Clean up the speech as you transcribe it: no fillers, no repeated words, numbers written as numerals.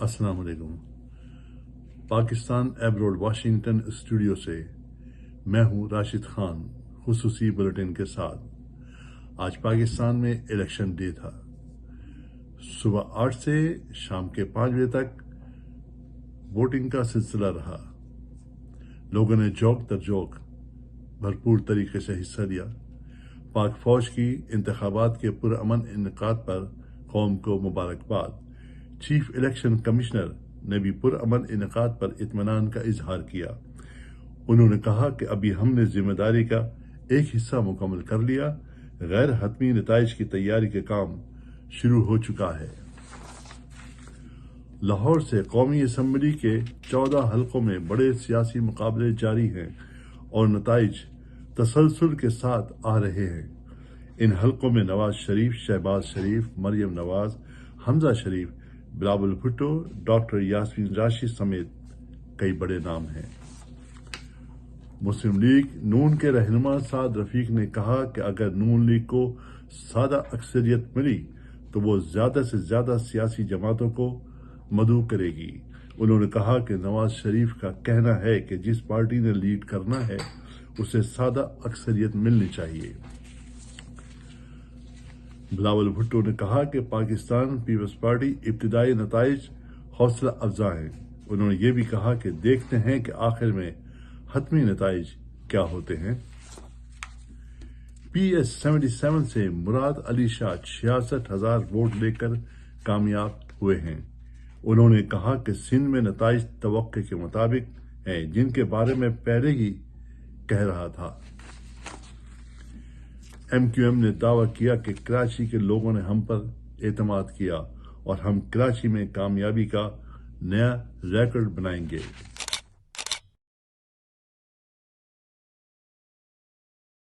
السلام علیکم۔ Pakistan abroad Washington studio سے میں ہوں راشد خان خصوصی بلیٹین کے ساتھ۔ آج پاکستان میں الیکشن ڈے تھا۔ صبح 8 سے شام کے 5 بجے تک ووٹنگ کا سلسلہ رہا۔ لوگوں نے جوک در جوک بھرپور طریقے سے حصہ لیا۔ پاک فوج کی انتخابات کے پرامن انعقاد پر قوم کو مبارکباد۔ چیف الیکشن کمشنر نے بھی پرامن انعقاد پر اطمینان کا اظہار کیا۔ انہوں نے کہا کہ ابھی ہم نے ذمہ داری کا ایک حصہ مکمل کر لیا، غیر حتمی نتائج کی تیاری کا کام شروع ہو چکا ہے۔ لاہور سے قومی اسمبلی کے 14 حلقوں میں بڑے سیاسی مقابلے جاری ہیں اور نتائج تسلسل کے ساتھ آ رہے ہیں۔ ان حلقوں میں نواز شریف، شہباز شریف، مریم نواز، حمزہ شریف، بلاول بھٹو، ڈاکٹر یاسمین راشد سمیت کئی بڑے نام ہیں۔ مسلم لیگ نون کے رہنما سعد رفیق نے کہا کہ اگر نون لیگ کو سادہ اکثریت ملی تو وہ زیادہ سے زیادہ سیاسی جماعتوں کو مدعو کرے گی۔ انہوں نے کہا کہ نواز شریف کا کہنا ہے کہ جس پارٹی نے لیڈ کرنا ہے اسے سادہ اکثریت ملنی چاہیے۔ بلاول بھٹو نے کہا کہ پاکستان پیپلز پارٹی ابتدائی نتائج حوصلہ افزا ہیں۔ انہوں نے یہ بھی کہا کہ دیکھتے ہیں کہ آخر میں حتمی نتائج کیا ہوتے ہیں۔ پی ایس 77 سے مراد علی شاہ 66,000 ووٹ لے کر کامیاب ہوئے ہیں۔ انہوں نے کہا کہ سندھ میں نتائج توقع کے مطابق ہیں، جن کے بارے میں پہلے ہی کہہ رہا تھا۔ ایم کیو ایم نے دعویٰ کیا کہ کراچی کے لوگوں نے ہم پر اعتماد کیا اور ہم کراچی میں کامیابی کا نیا ریکارڈ بنائیں گے۔